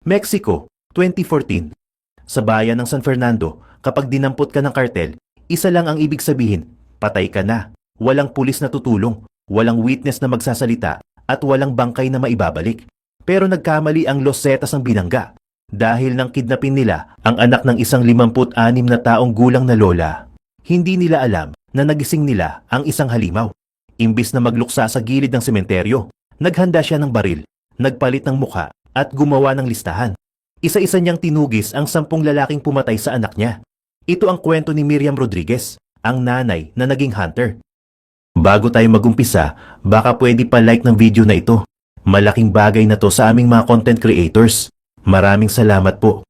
Mexico, 2014. Sa bayan ng San Fernando, kapag dinampot ka ng kartel, isa lang ang ibig sabihin, patay ka na. Walang pulis na tutulong, walang witness na magsasalita, at walang bangkay na maibabalik. Pero nagkamali ang Los Zetas ang binangga. Dahil nang kidnapin nila ang anak ng isang 56 na taong gulang na lola. Hindi nila alam na nagising nila ang isang halimaw. Imbis na magluksa sa gilid ng sementeryo, naghanda siya ng baril, nagpalit ng mukha at gumawa ng listahan. Isa-isa niyang tinugis ang 10 lalaking pumatay sa anak niya. Ito ang kwento ni Miriam Rodriguez, ang nanay na naging hunter. Bago tayo magumpisa, baka pwede pa like ng video na ito. Malaking bagay na to sa aming mga content creators. Maraming salamat po.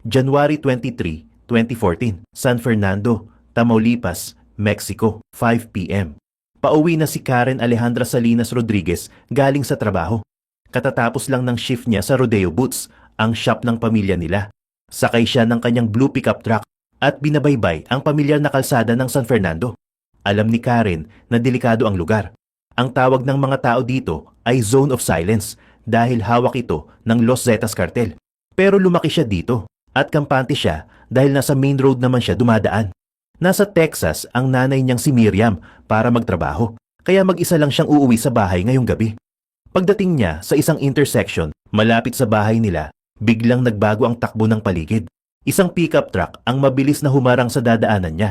January 23, 2014, San Fernando, Tamaulipas, Mexico, 5 p.m. Pauwi na si Karen Alejandra Salinas Rodriguez galing sa trabaho. Katatapos lang ng shift niya sa Rodeo Boots, ang shop ng pamilya nila. Sakay siya ng kanyang blue pickup truck at binabaybay ang pamilyar na kalsada ng San Fernando. Alam ni Karen na delikado ang lugar. Ang tawag ng mga tao dito ay Zone of Silence dahil hawak ito ng Los Zetas Cartel. Pero lumaki siya dito at kampante siya dahil nasa main road naman siya dumadaan. Nasa Texas ang nanay niyang si Miriam para magtrabaho, kaya mag-isa lang siyang uuwi sa bahay ngayong gabi. Pagdating niya sa isang intersection malapit sa bahay nila, biglang nagbago ang takbo ng paligid. Isang pickup truck ang mabilis na humarang sa dadaanan niya.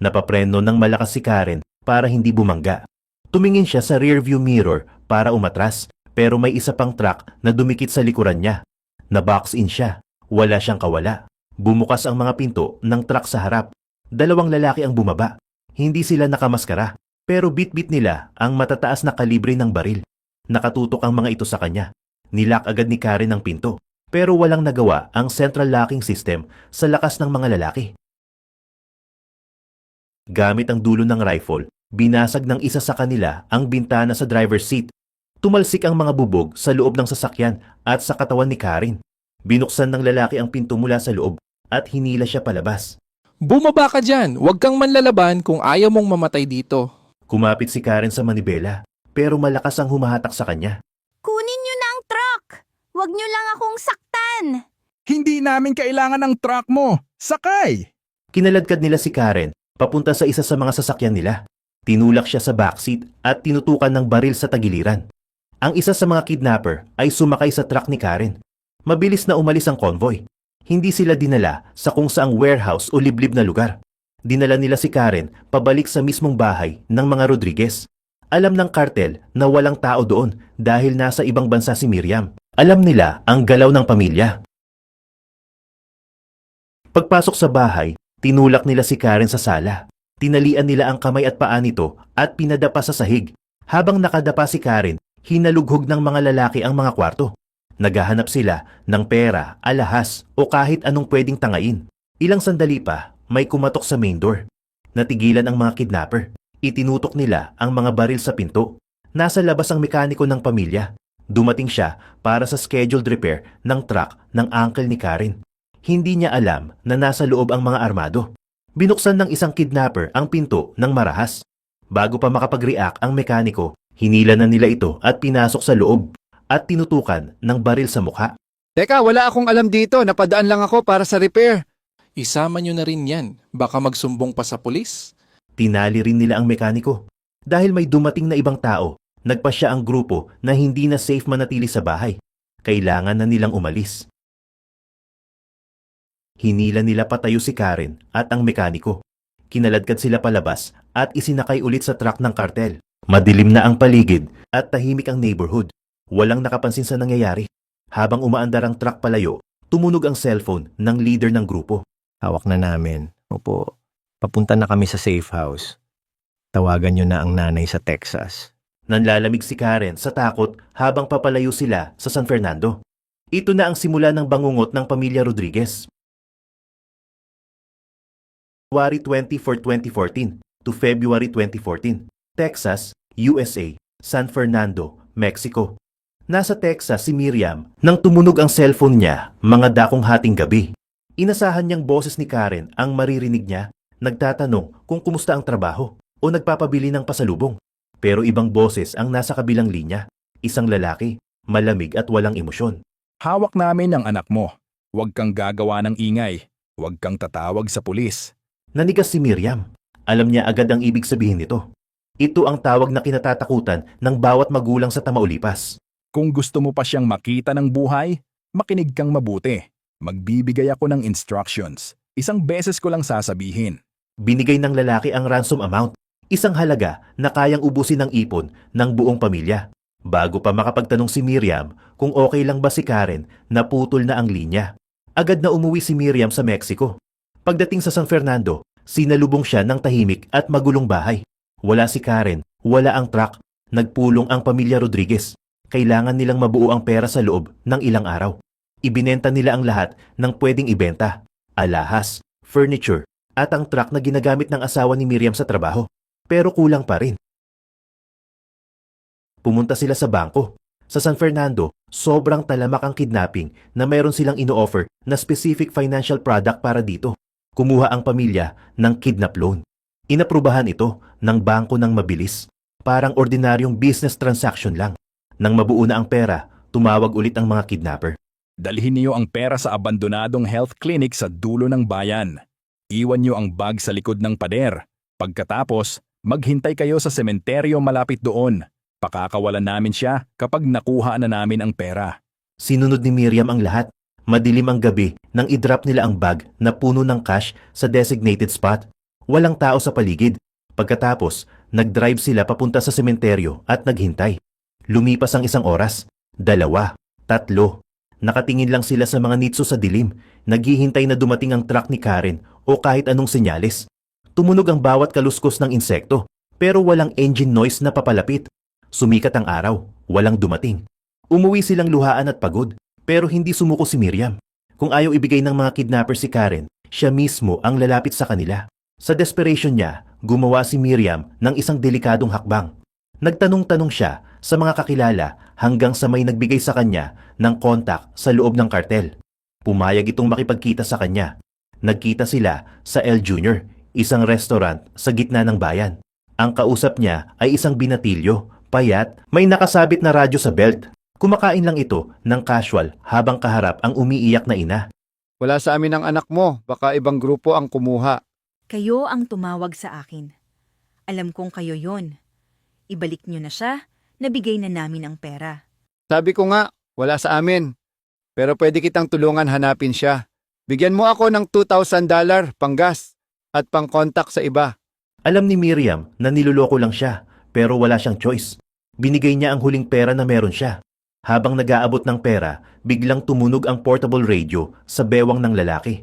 Napapreno ng malakas si Karen para hindi bumangga. Tumingin siya sa rearview mirror para umatras, pero may isa pang truck na dumikit sa likuran niya. Na-box in siya. Wala siyang kawala. Bumukas ang mga pinto ng truck sa harap. 2 lalaki ang bumaba. Hindi sila nakamaskara, pero bit-bit nila ang matataas na kalibre ng baril. Nakatutok ang mga ito sa kanya. Nilock agad ni Karen ang pinto, pero walang nagawa ang central locking system sa lakas ng mga lalaki. Gamit ang dulo ng rifle, binasag ng isa sa kanila ang bintana sa driver's seat. Tumalsik ang mga bubog sa loob ng sasakyan at sa katawan ni Karen. Binuksan ng lalaki ang pinto mula sa loob at hinila siya palabas. Bumaba ka dyan! Huwag kang manlalaban kung ayaw mong mamatay dito. Kumapit si Karen sa manibela, pero malakas ang humahatak sa kanya. Kunin niyo na ang truck! Huwag niyo lang akong saktan! Hindi namin kailangan ng truck mo. Sakay! Kinaladkad nila si Karen papunta sa isa sa mga sasakyan nila. Tinulak siya sa backseat at tinutukan ng baril sa tagiliran. Ang isa sa mga kidnapper ay sumakay sa truck ni Karen. Mabilis na umalis ang convoy. Hindi sila dinala sa kung saang warehouse o liblib na lugar. Dinala nila si Karen pabalik sa mismong bahay ng mga Rodriguez. Alam ng kartel na walang tao doon dahil nasa ibang bansa si Miriam. Alam nila ang galaw ng pamilya. Pagpasok sa bahay, tinulak nila si Karen sa sala. Tinalian nila ang kamay at paa nito at pinadapa sa sahig. Habang nakadapa si Karen, hinalughog ng mga lalaki ang mga kwarto. Naghahanap sila ng pera, alahas o kahit anong pwedeng tangain. Ilang sandali pa, may kumatok sa main door. Natigilan ang mga kidnapper. Itinutok nila ang mga baril sa pinto. Nasa labas ang mekaniko ng pamilya. Dumating siya para sa scheduled repair ng truck ng uncle ni Karen. Hindi niya alam na nasa loob ang mga armado. Binuksan ng isang kidnapper ang pinto ng marahas. Bago pa makapag-react ang mekaniko, hinila na nila ito at pinasok sa loob at tinutukan ng baril sa mukha. Teka, wala akong alam dito. Napadaan lang ako para sa repair. Isama nyo na rin yan. Baka magsumbong pa sa pulis. Tinali rin nila ang mekaniko. Dahil may dumating na ibang tao, nagpasya ang grupo na hindi na safe manatili sa bahay. Kailangan na nilang umalis. Hinila nila patayo si Karen at ang mekaniko. Kinaladkad sila palabas at isinakay ulit sa truck ng kartel. Madilim na ang paligid at tahimik ang neighborhood. Walang nakapansin sa nangyayari. Habang umaandar ang truck palayo, tumunog ang cellphone ng leader ng grupo. Hawak na namin. Opo, papunta na kami sa safe house. Tawagan nyo na ang nanay sa Texas. Nanlalamig si Karen sa takot habang papalayo sila sa San Fernando. Ito na ang simula ng bangungot ng pamilya Rodriguez. January 24, 2014 to February 2014, Texas, USA, San Fernando, Mexico. Nasa Texas si Miriam nang tumunog ang cellphone niya mga dakong hating gabi. Inasahan niyang boses ni Karen ang maririnig niya, nagtatanong kung kumusta ang trabaho o nagpapabili ng pasalubong. Pero ibang boses ang nasa kabilang linya, isang lalaki, malamig at walang emosyon. Hawak namin ang anak mo. Huwag kang gagawa ng ingay. Huwag kang tatawag sa pulis. Nanigas si Miriam. Alam niya agad ang ibig sabihin nito. Ito ang tawag na kinatatakutan ng bawat magulang sa Tamaulipas. Kung gusto mo pa siyang makita ng buhay, makinig kang mabuti. Magbibigay ako ng instructions. Isang beses ko lang sasabihin. Binigay ng lalaki ang ransom amount, isang halaga na kayang ubusin ng ipon ng buong pamilya. Bago pa makapagtanong si Miriam kung okay lang ba si Karen, naputol na ang linya. Agad na umuwi si Miriam sa Mexico. Pagdating sa San Fernando, sinalubong siya ng tahimik at magulong bahay. Wala si Karen, wala ang truck. Nagpulong ang pamilya Rodriguez. Kailangan nilang mabuo ang pera sa loob ng ilang araw. Ibinenta nila ang lahat ng pwedeng ibenta. Alahas, furniture, at ang truck na ginagamit ng asawa ni Miriam sa trabaho. Pero kulang pa rin. Pumunta sila sa bangko. Sa San Fernando, sobrang talamak ang kidnapping na mayroon silang ino-offer na specific financial product para dito. Kumuha ang pamilya ng kidnap loan. Inaprubahan ito ng bangko ng mabilis. Parang ordinaryong business transaction lang. Nang mabuo na ang pera, tumawag ulit ang mga kidnapper. Dalhin niyo ang pera sa abandonadong health clinic sa dulo ng bayan. Iwan niyo ang bag sa likod ng pader. Pagkatapos, maghintay kayo sa sementeryo malapit doon. Pakakawalan namin siya kapag nakuha na namin ang pera. Sinunod ni Miriam ang lahat. Madilim ang gabi nang i-drop nila ang bag na puno ng cash sa designated spot. Walang tao sa paligid. Pagkatapos, nag-drive sila papunta sa sementeryo at naghintay. Lumipas ang 1 oras, 2, 3. Nakatingin lang sila sa mga nitso sa dilim, naghihintay na dumating ang truck ni Karen o kahit anong senyales. Tumunog ang bawat kaluskos ng insekto, pero walang engine noise na papalapit. Sumikat ang araw, walang dumating. Umuwi silang luhaan at pagod, pero hindi sumuko si Miriam. Kung ayaw ibigay ng mga kidnapper si Karen, siya mismo ang lalapit sa kanila. Sa desperation niya, gumawa si Miriam ng isang delikadong hakbang. Nagtanong-tanong siya sa mga kakilala hanggang sa may nagbigay sa kanya ng kontak sa loob ng kartel. Pumayag itong makipagkita sa kanya. Nagkita sila sa El Junior, isang restaurant sa gitna ng bayan. Ang kausap niya ay isang binatilyo, payat, may nakasabit na radyo sa belt. Kumakain lang ito ng casual habang kaharap ang umiiyak na ina. Wala sa amin ang anak mo, baka ibang grupo ang kumuha. Kayo ang tumawag sa akin. Alam kong kayo yon. Ibalik nyo na siya, nabigay na namin ang pera. Sabi ko nga, wala sa amin. Pero pwede kitang tulungan hanapin siya. Bigyan mo ako ng $2,000 panggas at pang-contact sa iba. Alam ni Miriam na niloloko lang siya, pero wala siyang choice. Binigay niya ang huling pera na meron siya. Habang nag-aabot ng pera, biglang tumunog ang portable radio sa bewang ng lalaki.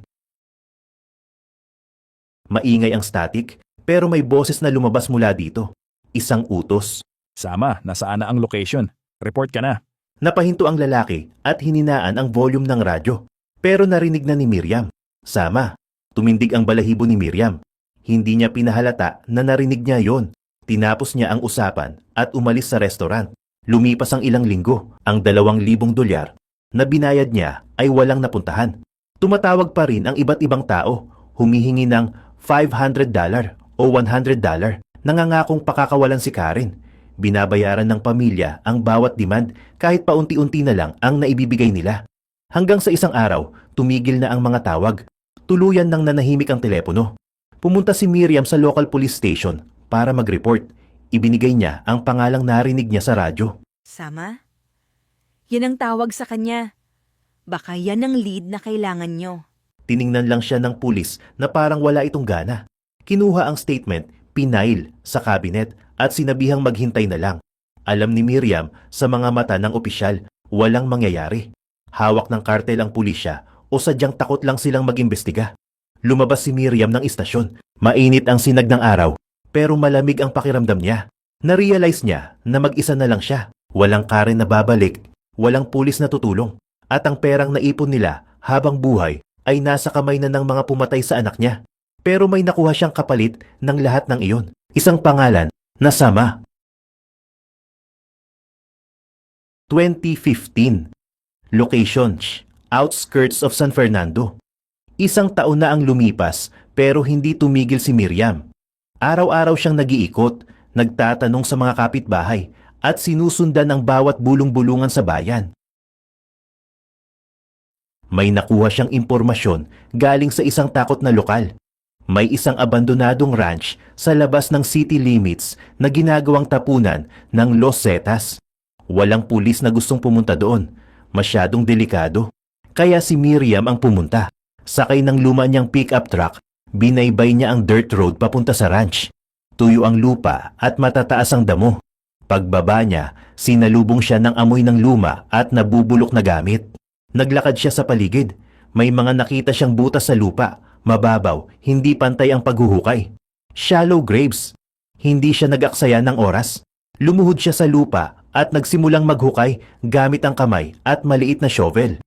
Maingay ang static, pero may boses na lumabas mula dito. Isang utos. Sama, nasaan na ang location? Report ka na. Napahinto ang lalaki at hininaan ang volume ng radyo. Pero narinig na ni Miriam. Sama. Tumindig ang balahibo ni Miriam. Hindi niya pinahalata na narinig niya yon. Tinapos niya ang usapan at umalis sa restaurant. Lumipas ang ilang linggo. Ang $2,000 na binayad niya ay walang napuntahan. Tumatawag pa rin ang iba't ibang tao. Humihingi ng $500 o $100. Nangangakong pakakawalan si Karen. Binabayaran ng pamilya ang bawat demand kahit paunti-unti na lang ang naibibigay nila. Hanggang sa isang araw, tumigil na ang mga tawag. Tuluyan nang nanahimik ang telepono. Pumunta si Miriam sa local police station para mag-report. Ibinigay niya ang pangalang narinig niya sa radyo. Sama? Yan ang tawag sa kanya. Baka yan ang lead na kailangan nyo. Tiningnan lang siya ng pulis na parang wala itong gana. Kinuha ang statement, pinail sa cabinet at sinabihang maghintay na lang. Alam ni Miriam sa mga mata ng opisyal, walang mangyayari. Hawak ng kartel ang pulisya o sadyang takot lang silang mag-imbestiga. Lumabas si Miriam ng istasyon. Mainit ang sinag ng araw, pero malamig ang pakiramdam niya. Narealize niya na mag-isa na lang siya. Walang Karen na babalik, walang pulis na tutulong, at ang perang naipon nila habang buhay ay nasa kamay na ng mga pumatay sa anak niya. Pero may nakuha siyang kapalit ng lahat ng iyon. Isang pangalan na Sama. 2015. Location, outskirts of San Fernando. Isang taon na ang lumipas pero hindi tumigil si Miriam. Araw-araw siyang nag-iikot, nagtatanong sa mga kapitbahay at sinusundan ang bawat bulong-bulungan sa bayan. May nakuha siyang impormasyon galing sa isang takot na lokal. May isang abandonadong ranch sa labas ng city limits na ginagawang tapunan ng Los Zetas. Walang pulis na gustong pumunta doon. Masyadong delikado. Kaya si Miriam ang pumunta. Sakay ng luma niyang pickup truck, binaybay niya ang dirt road papunta sa ranch. Tuyo ang lupa at matataas ang damo. Pagbaba niya, sinalubong siya ng amoy ng luma at nabubulok na gamit. Naglakad siya sa paligid. May mga nakita siyang butas sa lupa. Mababaw, hindi pantay ang paghuhukay. Shallow graves. Hindi siya nag-aksaya ng oras. Lumuhod siya sa lupa at nagsimulang maghukay gamit ang kamay at maliit na shovel.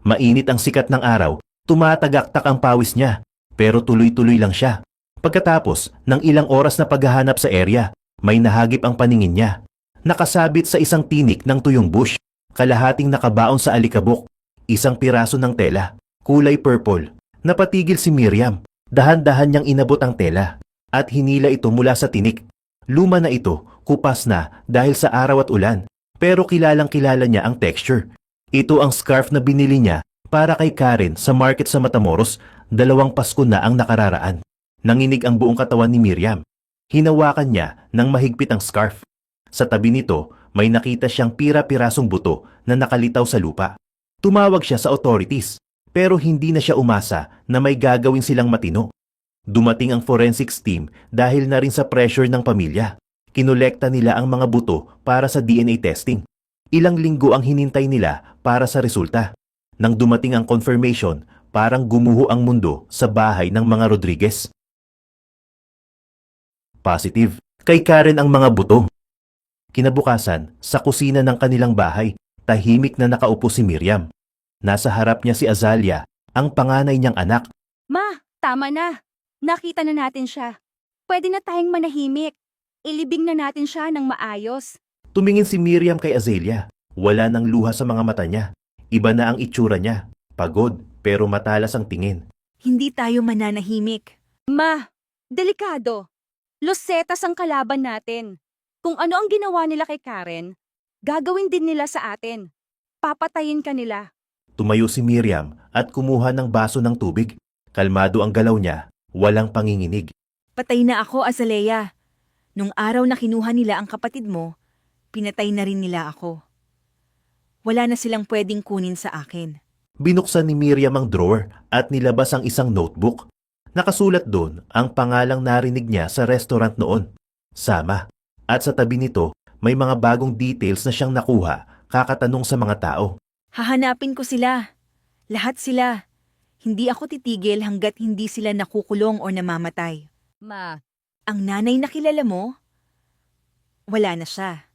Mainit ang sikat ng araw, tumatagaktak ang pawis niya, pero tuloy-tuloy lang siya. Pagkatapos ng ilang oras na paghahanap sa area, may nahagip ang paningin niya. Nakasabit sa isang tinik ng tuyong bush, kalahating nakabaon sa alikabok, isang piraso ng tela, kulay purple. Napatigil si Miriam. Dahan-dahan niyang inabot ang tela at hinila ito mula sa tinik. Luma na ito, kupas na dahil sa araw at ulan, pero kilalang-kilala niya ang texture. Ito ang scarf na binili niya para kay Karen sa market sa Matamoros 2 Pasko na ang nakararaan. Nanginig ang buong katawan ni Miriam. Hinawakan niya ng mahigpit ang scarf. Sa tabi nito, may nakita siyang pira-pirasong buto na nakalitaw sa lupa. Tumawag siya sa authorities. Pero hindi na siya umasa na may gagawin silang matino. Dumating ang forensics team dahil na rin sa pressure ng pamilya. Kinolekta nila ang mga buto para sa DNA testing. Ilang linggo ang hinintay nila para sa resulta. Nang dumating ang confirmation, parang gumuho ang mundo sa bahay ng mga Rodriguez. Positive. Kay Karen ang mga buto. Kinabukasan, sa kusina ng kanilang bahay, tahimik na nakaupo si Miriam. Nasa harap niya si Azalia, ang panganay niyang anak. Ma, tama na. Nakita na natin siya. Pwede na tayong manahimik. Ilibing na natin siya ng maayos. Tumingin si Miriam kay Azalia. Wala nang luha sa mga mata niya. Iba na ang itsura niya. Pagod, pero matalas ang tingin. Hindi tayo mananahimik. Ma, delikado. Los Zetas ang kalaban natin. Kung ano ang ginawa nila kay Karen, gagawin din nila sa atin. Papatayin ka nila. Tumayo si Miriam at kumuha ng baso ng tubig. Kalmado ang galaw niya, walang panginginig. Patay na ako, Azalea. Nung araw na kinuha nila ang kapatid mo, pinatay na rin nila ako. Wala na silang pwedeng kunin sa akin. Binuksan ni Miriam ang drawer at nilabas ang isang notebook. Nakasulat doon ang pangalang narinig niya sa restaurant noon, Sama. At sa tabi nito, may mga bagong details na siyang nakuha kakatanong sa mga tao. Hahanapin ko sila. Lahat sila. Hindi ako titigil hanggat hindi sila nakukulong o namamatay. Ma, Ang nanay na kilala mo? Wala na siya.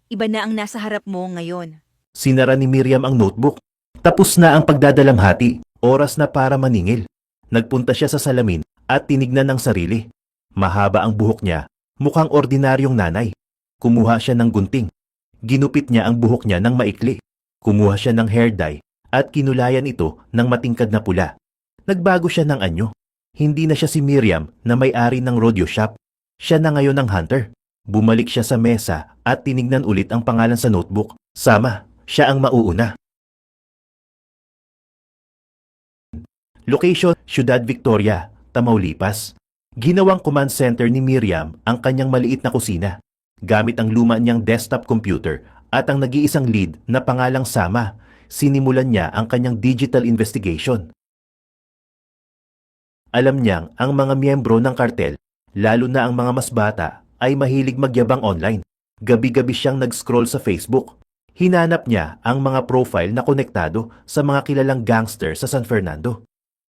Iba na ang nasa harap mo ngayon. Sinara ni Miriam ang notebook. Tapos na ang pagdadalamhati. Oras na para maningil. Nagpunta siya sa salamin at tinignan ng sarili. Mahaba ang buhok niya. Mukhang ordinaryong nanay. Kumuha siya ng gunting. Ginupit niya ang buhok niya ng maikli. Kumuha siya ng hair dye at kinulayan ito ng matingkad na pula. Nagbago siya ng anyo. Hindi na siya si Miriam na may-ari ng rodeo shop. Siya na ngayon ang hunter. Bumalik siya sa mesa at tinignan ulit ang pangalan sa notebook. Sama, siya ang mauuna. Location, Ciudad Victoria, Tamaulipas. Ginawang command center ni Miriam ang kanyang maliit na kusina. Gamit ang luma niyang desktop computer at ang nag-iisang lead na pangalang Sama, sinimulan niya ang kanyang digital investigation. Alam niyang ang mga miyembro ng kartel, lalo na ang mga mas bata, ay mahilig magyabang online. Gabi-gabi siyang nag-scroll sa Facebook. Hinanap niya ang mga profile na konektado sa mga kilalang gangster sa San Fernando.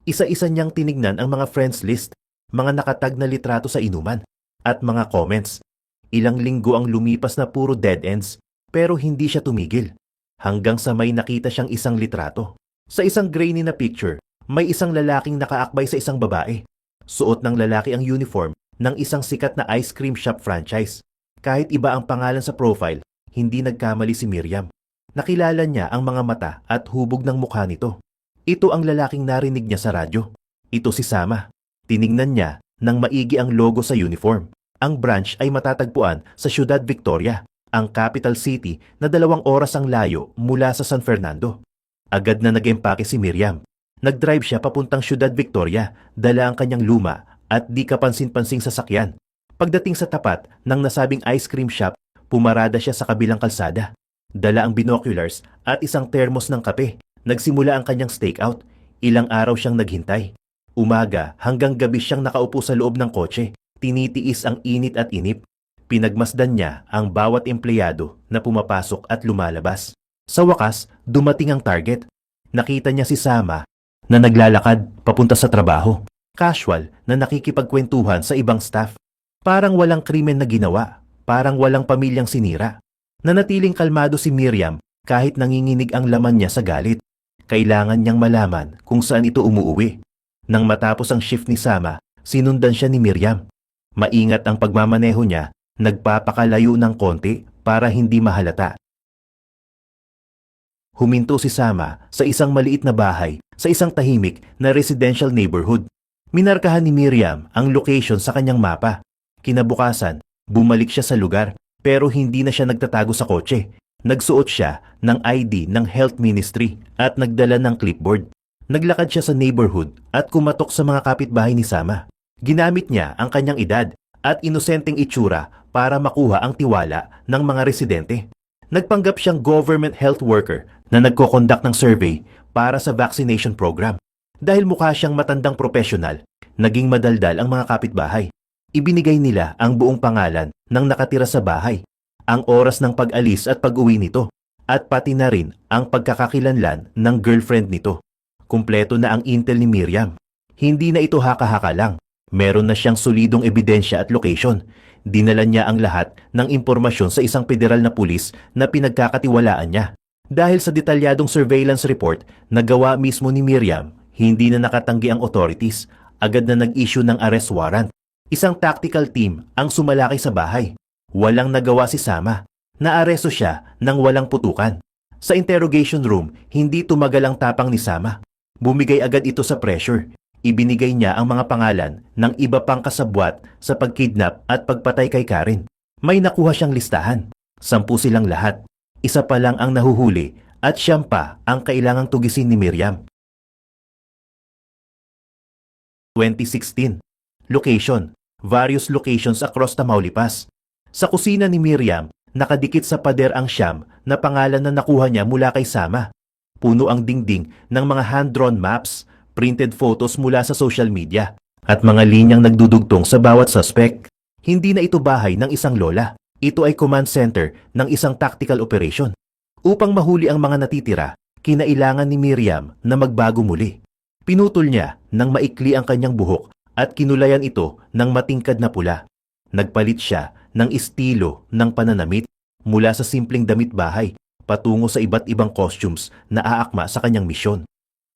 Isa-isa niyang tinignan ang mga friends list, mga nakatag na litrato sa inuman, at mga comments. Ilang linggo ang lumipas na puro dead ends, pero hindi siya tumigil. Hanggang sa may nakita siyang isang litrato. Sa isang grainy na picture, may isang lalaking nakaakbay sa isang babae. Suot ng lalaki ang uniform ng isang sikat na ice cream shop franchise. Kahit iba ang pangalan sa profile, hindi nagkamali si Miriam. Nakilala niya ang mga mata at hubog ng mukha nito. Ito ang lalaking narinig niya sa radyo. Ito si Sama. Tiningnan niya nang maigi ang logo sa uniform. Ang branch ay matatagpuan sa Ciudad Victoria, ang capital city na 2 oras ang layo mula sa San Fernando. Agad na nag-empake si Miriam. Nag-drive siya papuntang Ciudad Victoria, dala ang kanyang luma at di kapansin-pansing sasakyan. Pagdating sa tapat ng nasabing ice cream shop, pumarada siya sa kabilang kalsada. Dala ang binoculars at isang thermos ng kape. Nagsimula ang kanyang stakeout. Ilang araw siyang naghintay. Umaga hanggang gabi siyang nakaupo sa loob ng kotse. Tinitiis ang init at inip. Pinagmasdan niya ang bawat empleyado na pumapasok at lumalabas. Sa wakas, dumating ang target. Nakita niya si Sama na naglalakad papunta sa trabaho. Casual na nakikipagkwentuhan sa ibang staff. Parang walang krimen na ginawa. Parang walang pamilyang sinira. Nanatiling kalmado si Miriam kahit nanginginig ang laman niya sa galit. Kailangan niyang malaman kung saan ito umuuwi. Nang matapos ang shift ni Sama, sinundan siya ni Miriam. Maingat ang pagmamaneho niya, nagpapakalayo ng konti para hindi mahalata. Huminto si Sama sa isang maliit na bahay sa isang tahimik na residential neighborhood. Minarkahan ni Miriam ang location sa kanyang mapa. Kinabukasan, bumalik siya sa lugar pero hindi na siya nagtatago sa kotse. Nagsuot siya ng ID ng Health Ministry at nagdala ng clipboard. Naglakad siya sa neighborhood at kumatok sa mga kapitbahay ni Sama. Ginamit niya ang kanyang edad at inosenteng itsura para makuha ang tiwala ng mga residente. Nagpanggap siyang government health worker na nagko-conduct ng survey para sa vaccination program. Dahil mukha siyang matandang profesional, naging madaldal ang mga kapitbahay. Ibinigay nila ang buong pangalan ng nakatira sa bahay, ang oras ng pag-alis at pag-uwi nito, at pati na rin ang pagkakakilanlan ng girlfriend nito. Kumpleto na ang intel ni Miriam. Hindi na ito haka-haka lang. Meron na siyang solidong ebidensya at location. Dinala niya ang lahat ng impormasyon sa isang federal na pulis na pinagkakatiwalaan niya. Dahil sa detalyadong surveillance report na gawa mismo ni Miriam, hindi na nakatanggi ang authorities. Agad na nag-issue ng arrest warrant. Isang tactical team ang sumalakay sa bahay. Walang nagawa si Sama. Naaresto siya nang walang putukan. Sa interrogation room, hindi tumagal ang tapang ni Sama. Bumigay agad ito sa pressure. Ibinigay niya ang mga pangalan ng iba pang kasabwat sa pagkidnap at pagpatay kay Karen. May nakuha siyang listahan. 10 silang lahat. Isa pa lang ang nahuhuli at siyam pa ang kailangang tugisin ni Miriam. 2016. Location. Various locations across Tamaulipas. Sa kusina ni Miriam, nakadikit sa pader ang siyam na pangalan na nakuha niya mula kay Sama. Puno ang dingding ng mga hand-drawn maps, printed photos mula sa social media, at mga linyang nagdudugtong sa bawat suspect. Hindi na ito bahay ng isang lola. Ito ay command center ng isang tactical operation. Upang mahuli ang mga natitira, kinailangan ni Miriam na magbago muli. Pinutol niya ng maikli ang kanyang buhok at kinulayan ito ng matingkad na pula. Nagpalit siya ng estilo ng pananamit mula sa simpleng damit bahay patungo sa iba't ibang costumes na aakma sa kanyang misyon.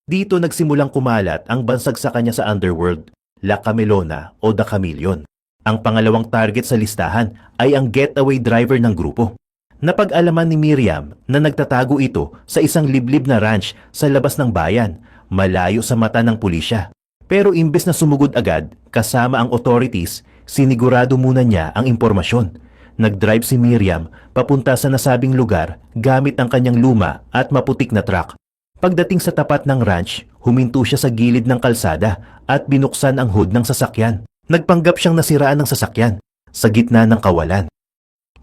Dito nagsimulang kumalat ang bansag sa kanya sa underworld, La Camelona o The Chameleon. Ang pangalawang target sa listahan ay ang getaway driver ng grupo. Napag-alaman ni Miriam na nagtatago ito sa isang liblib na ranch sa labas ng bayan, malayo sa mata ng pulisya. Pero imbes na sumugod agad kasama ang authorities, sinigurado muna niya ang impormasyon. Nag-drive si Miriam papunta sa nasabing lugar gamit ang kanyang luma at maputik na truck. Pagdating sa tapat ng ranch, huminto siya sa gilid ng kalsada at binuksan ang hood ng sasakyan. Nagpanggap siyang nasiraan ng sasakyan sa gitna ng kawalan.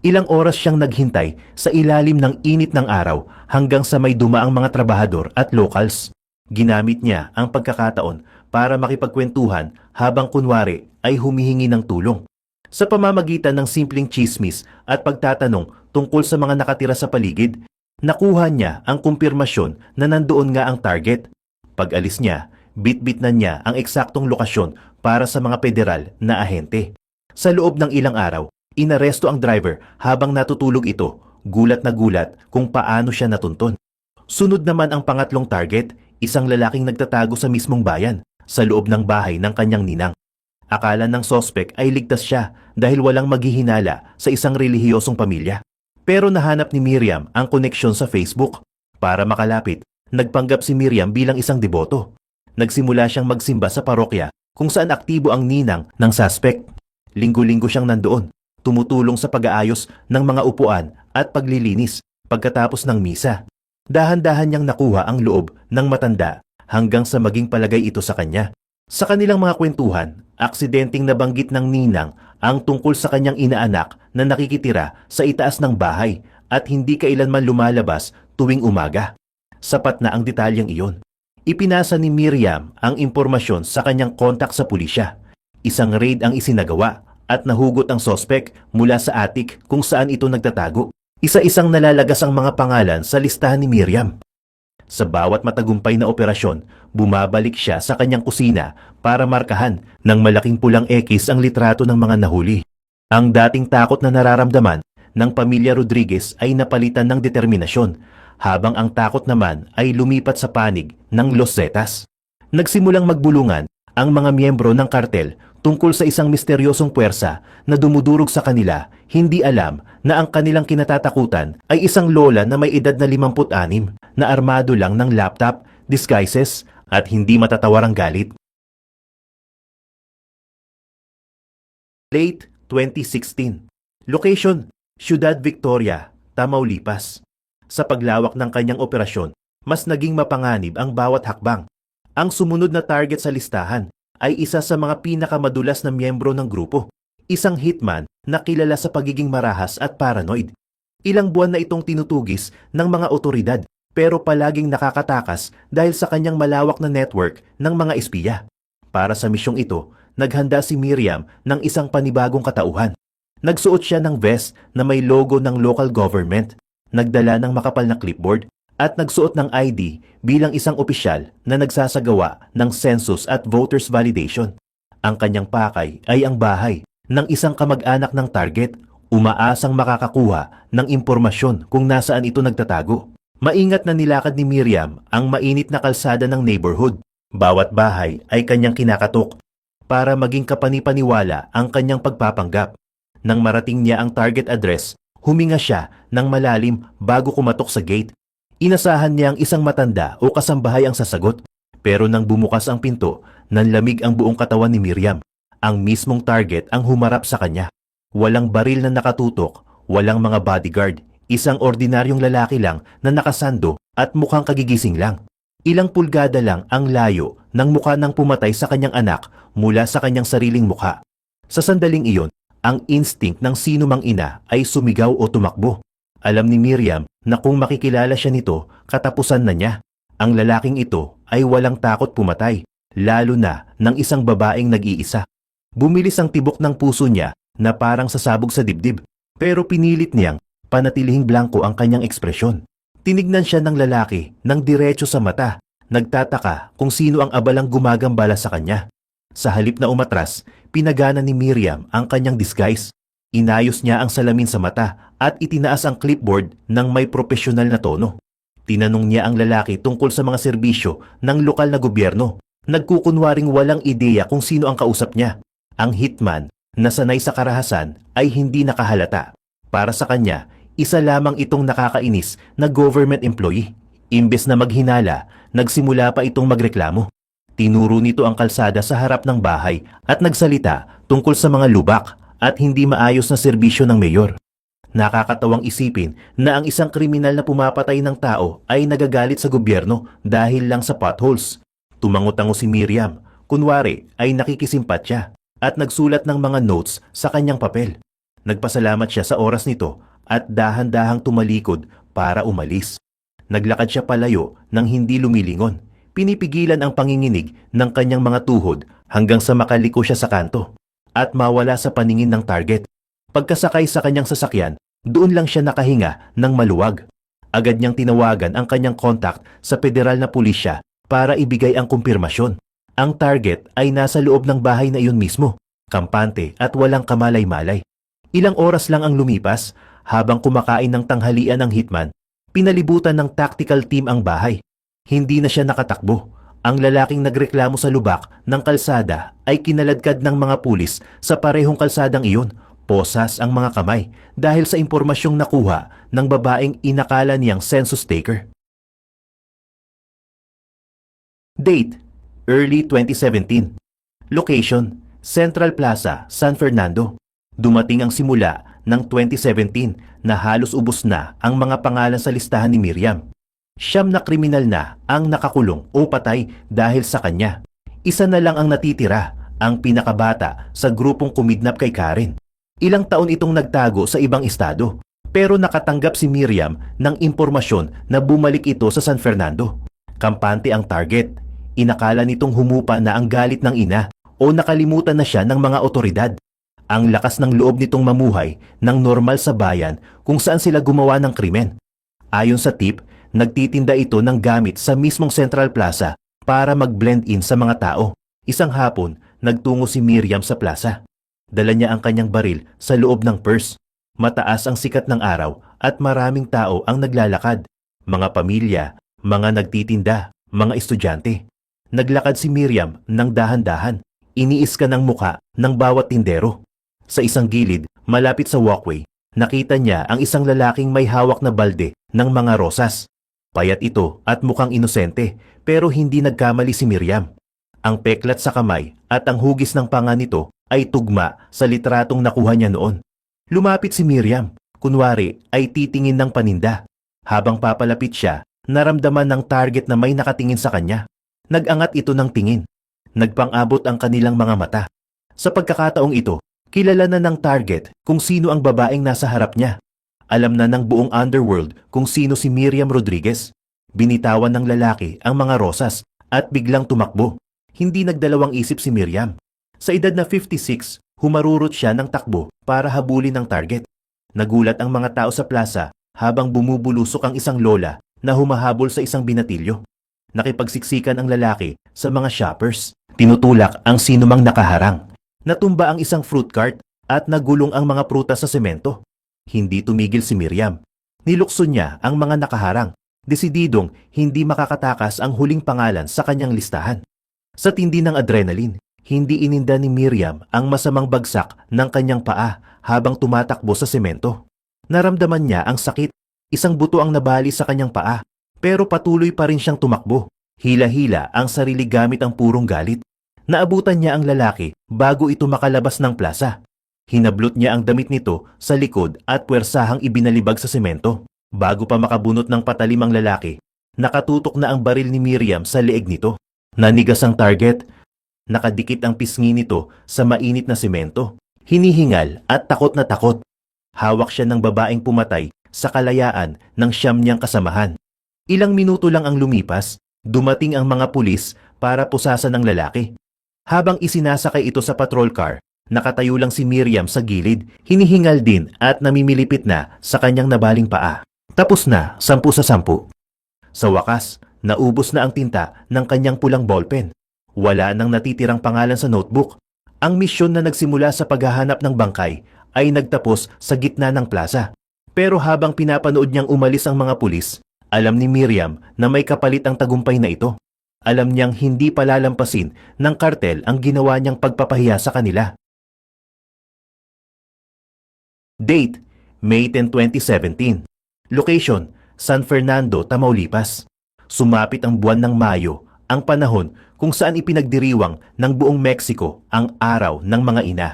Ilang oras siyang naghintay sa ilalim ng init ng araw hanggang sa may dumaang mga trabahador at locals. Ginamit niya ang pagkakataon para makipagkwentuhan habang kunwari ay humihingi ng tulong. Sa pamamagitan ng simpleng chismis at pagtatanong tungkol sa mga nakatira sa paligid, nakuha niya ang kumpirmasyon na nandoon nga ang target. Pag-alis niya, bit-bit na niya ang eksaktong lokasyon para sa mga federal na ahente. Sa loob ng ilang araw, inaresto ang driver habang natutulog ito, gulat na gulat kung paano siya natunton. Sunod naman ang pangatlong target, isang lalaking nagtatago sa mismong bayan, sa loob ng bahay ng kanyang ninang. Akala ng sospek ay ligtas siya dahil walang maghihinala sa isang relihiyosong pamilya. Pero nahanap ni Miriam ang koneksyon sa Facebook. Para makalapit, nagpanggap si Miriam bilang isang deboto. Nagsimula siyang magsimba sa parokya kung saan aktibo ang ninang ng suspect. Linggo-linggo siyang nandoon, tumutulong sa pag-aayos ng mga upuan at paglilinis pagkatapos ng misa. Dahan-dahan niyang nakuha ang loob ng matanda hanggang sa maging palagay ito sa kanya. Sa kanilang mga kwentuhan, aksidenteng nabanggit ng ninang ang tungkol sa kanyang inaanak na nakikitira sa itaas ng bahay at hindi kailanman lumalabas tuwing umaga. Sapat na ang detalyeng iyon. Ipinasa ni Miriam ang impormasyon sa kanyang kontak sa pulisya. Isang raid ang isinagawa at nahugot ang sospek mula sa attic kung saan ito nagtatago. Isa-isang nalalagas ang mga pangalan sa listahan ni Miriam. Sa bawat matagumpay na operasyon, bumabalik siya sa kanyang kusina para markahan ng malaking pulang X ang litrato ng mga nahuli. Ang dating takot na nararamdaman ng pamilya Rodriguez ay napalitan ng determinasyon, habang ang takot naman ay lumipat sa panig ng Los Zetas. Nagsimulang magbulungan ang mga miyembro ng kartel tungkol sa isang misteryosong puwersa na dumudurog sa kanila, hindi alam na ang kanilang kinatatakutan ay isang lola na may edad na 56 na armado lang ng laptop, disguises at hindi matatawarang galit. Late 2016. Location: Ciudad Victoria, Tamaulipas. Sa paglawak ng kanyang operasyon, mas naging mapanganib ang bawat hakbang. Ang sumunod na target sa listahan ay isa sa mga pinakamadulas na miyembro ng grupo, isang hitman na kilala sa pagiging marahas at paranoid. Ilang buwan na itong tinutugis ng mga otoridad pero palaging nakakatakas dahil sa kanyang malawak na network ng mga espiya. Para sa misyong ito, naghanda si Miriam ng isang panibagong katauhan. Nagsuot siya ng vest na may logo ng local government, nagdala ng makapal na clipboard, at nagsuot ng ID bilang isang opisyal na nagsasagawa ng census at voters validation. Ang kanyang pakay ay ang bahay ng isang kamag-anak ng target, umaasang makakakuha ng impormasyon kung nasaan ito nagtatago. Maingat na nilakad ni Miriam ang mainit na kalsada ng neighborhood. Bawat bahay ay kanyang kinakatok para maging kapanipaniwala ang kanyang pagpapanggap. Nang marating niya ang target address, huminga siya ng malalim bago kumatok sa gate. Inasahan niya ang isang matanda o kasambahay ang sasagot, pero nang bumukas ang pinto, nanlamig ang buong katawan ni Miriam. Ang mismong target ang humarap sa kanya. Walang baril na nakatutok, walang mga bodyguard, isang ordinaryong lalaki lang na nakasando at mukhang kagigising lang. Ilang pulgada lang ang layo ng mukha ng pumatay sa kanyang anak mula sa kanyang sariling mukha. Sa sandaling iyon, ang instinct ng sinumang ina ay sumigaw o tumakbo. Alam ni Miriam na kung makikilala siya nito, katapusan na niya. Ang lalaking ito ay walang takot pumatay, lalo na ng isang babaeng nag-iisa. Bumilis ang tibok ng puso niya na parang sasabog sa dibdib, pero pinilit niyang panatilihing blanko ang kanyang ekspresyon. Tinignan siya ng lalaki ng diretso sa mata, nagtataka kung sino ang abalang gumagambala sa kanya. Sa halip na umatras, pinagana ni Miriam ang kanyang disguise. Inayos niya ang salamin sa mata at itinaas ang clipboard ng may propesyonal na tono. Tinanong niya ang lalaki tungkol sa mga serbisyo ng lokal na gobyerno. Nagkukunwaring walang ideya kung sino ang kausap niya. Ang hitman na sanay sa karahasan ay hindi nakahalata. Para sa kanya, isa lamang itong nakakainis na government employee. Imbes na maghinala, nagsimula pa itong magreklamo. Tinuro nito ang kalsada sa harap ng bahay at nagsalita tungkol sa mga lubak at hindi maayos na serbisyo ng mayor. Nakakatawang isipin na ang isang kriminal na pumapatay ng tao ay nagagalit sa gobyerno dahil lang sa potholes. Tumango-tango si Miriam, kunwari ay nakikisimpatya at nagsulat ng mga notes sa kanyang papel. Nagpasalamat siya sa oras nito at dahan-dahang tumalikod para umalis. Naglakad siya palayo nang hindi lumilingon. Pinipigilan ang panginginig ng kanyang mga tuhod hanggang sa makaliko siya sa kanto at mawala sa paningin ng target. Pagkasakay sa kanyang sasakyan, doon lang siya nakahinga ng maluwag. Agad niyang tinawagan ang kanyang contact sa federal na pulisya para ibigay ang kumpirmasyon. Ang target ay nasa loob ng bahay na iyon mismo, kampante at walang kamalay-malay. Ilang oras lang ang lumipas habang kumakain ng tanghalian ng hitman, pinalibutan ng tactical team ang bahay. Hindi na siya nakatakbo. Ang lalaking nagreklamo sa lubak ng kalsada ay kinaladkad ng mga pulis sa parehong kalsadang iyon, Posas ang mga kamay dahil sa impormasyong nakuha ng babaeng inakala niyang census taker. Date: early 2017. Location: Central Plaza, San Fernando. Dumating ang simula ng 2017 na halos ubos na ang mga pangalan sa listahan ni Miriam. 9 na kriminal na ang nakakulong o patay dahil sa kanya. Isa na lang ang natitira, ang pinakabata sa grupong kumidnap kay Karen. Ilang taon itong nagtago sa ibang estado, pero nakatanggap si Miriam ng impormasyon na bumalik ito sa San Fernando. Kampante ang target. Inakala nitong humupa na ang galit ng ina o nakalimutan na siya ng mga otoridad. Ang lakas ng loob nitong mamuhay ng normal sa bayan kung saan sila gumawa ng krimen. Ayon sa tip, nagtitinda ito ng gamit sa mismong Central Plaza para mag-blend in sa mga tao. Isang hapon, nagtungo si Miriam sa plaza. Dala niya ang kanyang baril sa loob ng purse. Mataas ang sikat ng araw at maraming tao ang naglalakad. Mga pamilya, mga nagtitinda, mga estudyante. Naglakad si Miriam ng dahan-dahan. Iniis ka ng muka ng bawat tindero. Sa isang gilid, malapit sa walkway, nakita niya ang isang lalaking may hawak na balde ng mga rosas. Payat ito at mukhang inosente, pero hindi nagkamali si Miriam. Ang peklat sa kamay at ang hugis ng panga nito ay tugma sa litratong nakuha niya noon. Lumapit si Miriam, kunwari ay titingin ng paninda. Habang papalapit siya, naramdaman ng target na may nakatingin sa kanya. Nag-angat ito ng tingin. Nagpang-abot ang kanilang mga mata. Sa pagkakataong ito, kilala na ng target kung sino ang babaeng nasa harap niya. Alam na ng buong underworld kung sino si Miriam Rodriguez. Binitawan ng lalaki ang mga rosas at biglang tumakbo. Hindi nagdalawang isip si Miriam. Sa edad na 56, humarurot siya ng takbo para habulin ng target. Nagulat ang mga tao sa plaza habang bumubulusok ang isang lola na humahabol sa isang binatilyo. Nakipagsiksikan ang lalaki sa mga shoppers. Tinutulak ang sinumang nakaharang. Natumba ang isang fruit cart at nagulong ang mga prutas sa semento. Hindi tumigil si Miriam. Nilukso niya ang mga nakaharang. Desididong hindi makakatakas ang huling pangalan sa kanyang listahan. Sa tindi ng adrenaline, hindi ininda ni Miriam ang masamang bagsak ng kanyang paa habang tumatakbo sa semento. Naramdaman niya ang sakit. Isang buto ang nabali sa kanyang paa, pero patuloy pa rin siyang tumakbo. Hila-hila ang sarili gamit ang purong galit. Naabutan niya ang lalaki bago ito makalabas ng plaza. Hinablot niya ang damit nito sa likod at puwersahang ibinalibag sa semento. Bago pa makabunot ng patalim ang lalaki, nakatutok na ang baril ni Miriam sa leeg nito. Nanigas ang target. Nakadikit ang pisngi nito sa mainit na semento. Hinihingal at takot na takot. Hawak siya ng babaeng pumatay sa kalayaan ng 9 niyang kasamahan. Ilang minuto lang ang lumipas, dumating ang mga pulis para pusasan ng lalaki. Habang isinasakay ito sa patrol car, nakatayo lang si Miriam sa gilid, hinihingal din at namimilipit na sa kanyang nabaling paa. Tapos na, 10 sa 10. Sa wakas, naubos na ang tinta ng kanyang pulang ballpen. Wala nang natitirang pangalan sa notebook. Ang misyon na nagsimula sa paghahanap ng bangkay ay nagtapos sa gitna ng plaza. Pero habang pinapanood niyang umalis ang mga pulis, alam ni Miriam na may kapalit ang tagumpay na ito. Alam niyang hindi palalampasin ng kartel ang ginawa niyang pagpapahiya sa kanila. Date: May 10, 2017. Location: San Fernando, Tamaulipas. Sumapit ang buwan ng Mayo, ang panahon kung saan ipinagdiriwang ng buong Mexico ang araw ng mga ina.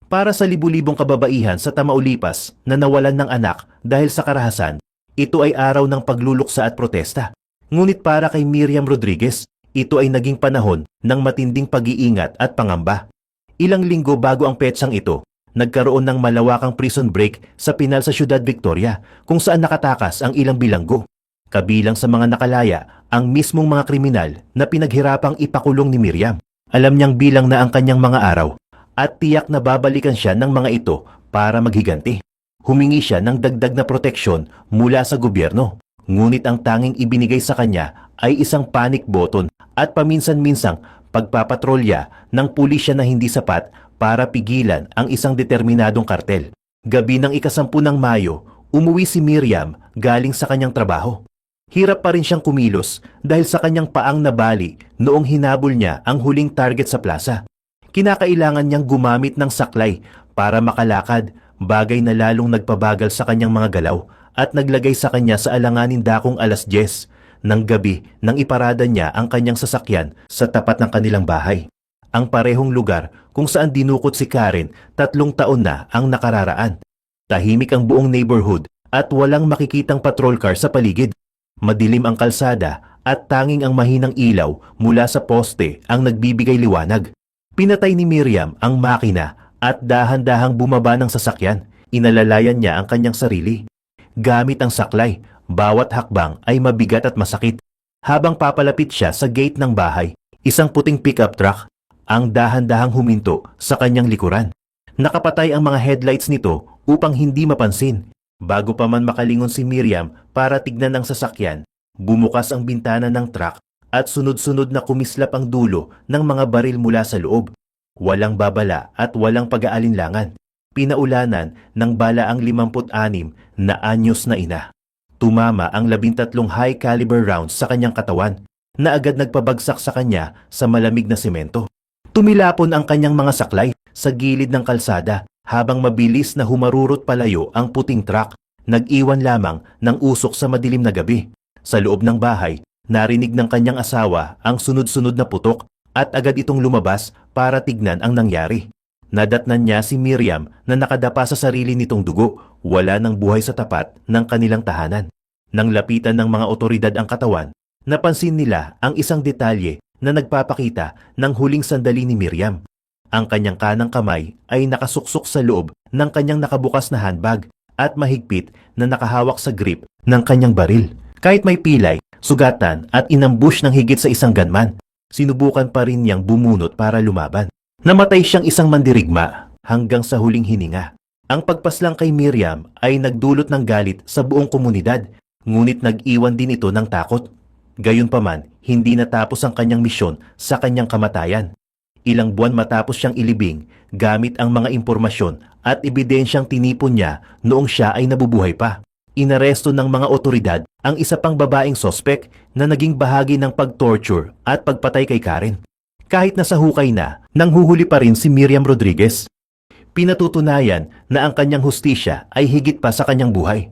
Para sa libu-libong kababaihan sa Tamaulipas na nawalan ng anak dahil sa karahasan, ito ay araw ng pagluluksa at protesta. Ngunit para kay Miriam Rodriguez, ito ay naging panahon ng matinding pag-iingat at pangamba. Ilang linggo bago ang petsang ito, nagkaroon ng malawakang prison break sa pinal sa Ciudad Victoria kung saan nakatakas ang ilang bilanggo. Kabilang sa mga nakalaya ang mismong mga kriminal na pinaghirapang ipakulong ni Miriam. Alam niyang bilang na ang kanyang mga araw at tiyak na babalikan siya ng mga ito para maghiganti. Humingi siya ng dagdag na proteksyon mula sa gobyerno. Ngunit ang tanging ibinigay sa kanya ay isang panic button at paminsan-minsang pagpapatrolya ng pulisya na hindi sapat para pigilan ang isang determinadong kartel. Gabi ng 10 ng Mayo, umuwi si Miriam galing sa kanyang trabaho. Hirap pa rin siyang kumilos dahil sa kanyang paang nabali noong hinabol niya ang huling target sa plaza. Kinakailangan niyang gumamit ng saklay para makalakad, bagay na lalong nagpabagal sa kanyang mga galaw at naglagay sa kanya sa alanganin dakong 10:00 ng gabi nang iparada niya ang kanyang sasakyan sa tapat ng kanilang bahay. Ang parehong lugar kung saan dinukot si Karen 3 taon na ang nakararaan. Tahimik ang buong neighborhood at walang makikitang patrol car sa paligid. Madilim ang kalsada at tanging ang mahinang ilaw mula sa poste ang nagbibigay liwanag. Pinatay ni Miriam ang makina at dahan-dahang bumaba ng sasakyan. Inalalayan niya ang kanyang sarili. Gamit ang saklay, bawat hakbang ay mabigat at masakit. Habang papalapit siya sa gate ng bahay, isang puting pickup truck ang dahan-dahang huminto sa kanyang likuran. Nakapatay ang mga headlights nito upang hindi mapansin. Bago pa man makalingon si Miriam para tignan ang sasakyan, bumukas ang bintana ng truck at sunod-sunod na kumislap ang dulo ng mga baril mula sa loob. Walang babala at walang pag-aalinlangan. Pinaulanan ng bala ang 56 na anyos na ina. Tumama ang 13 high-caliber rounds sa kanyang katawan na agad nagpabagsak sa kanya sa malamig na semento. Tumilapon ang kanyang mga saklay sa gilid ng kalsada habang mabilis na humarurot palayo ang puting truck. Nag-iwan lamang ng usok sa madilim na gabi. Sa loob ng bahay, narinig ng kanyang asawa ang sunod-sunod na putok at agad itong lumabas para tignan ang nangyari. Nadatnan niya si Miriam na nakadapa sa sarili nitong dugo, wala ng buhay sa tapat ng kanilang tahanan. Nang lapitan ng mga otoridad ang katawan, napansin nila ang isang detalye na nagpapakita ng huling sandali ni Miriam. Ang kanyang kanang kamay ay nakasuksok sa loob ng kanyang nakabukas na handbag at mahigpit na nakahawak sa grip ng kanyang baril. Kahit may pilay, sugatan at inambush ng higit sa isang gunman, sinubukan pa rin niyang bumunot para lumaban. Namatay siyang isang mandirigma hanggang sa huling hininga. Ang pagpaslang kay Miriam ay nagdulot ng galit sa buong komunidad, ngunit nag-iwan din ito ng takot. Gayunpaman, hindi natapos ang kanyang misyon sa kanyang kamatayan. Ilang buwan matapos siyang ilibing gamit ang mga impormasyon at ebidensyang tinipon niya noong siya ay nabubuhay pa. Inaresto ng mga otoridad ang isa pang babaeng sospek na naging bahagi ng pag-torture at pagpatay kay Karen. Kahit nasa hukay na, nanghuhuli pa rin si Miriam Rodriguez. Pinatutunayan na ang kanyang hustisya ay higit pa sa kanyang buhay.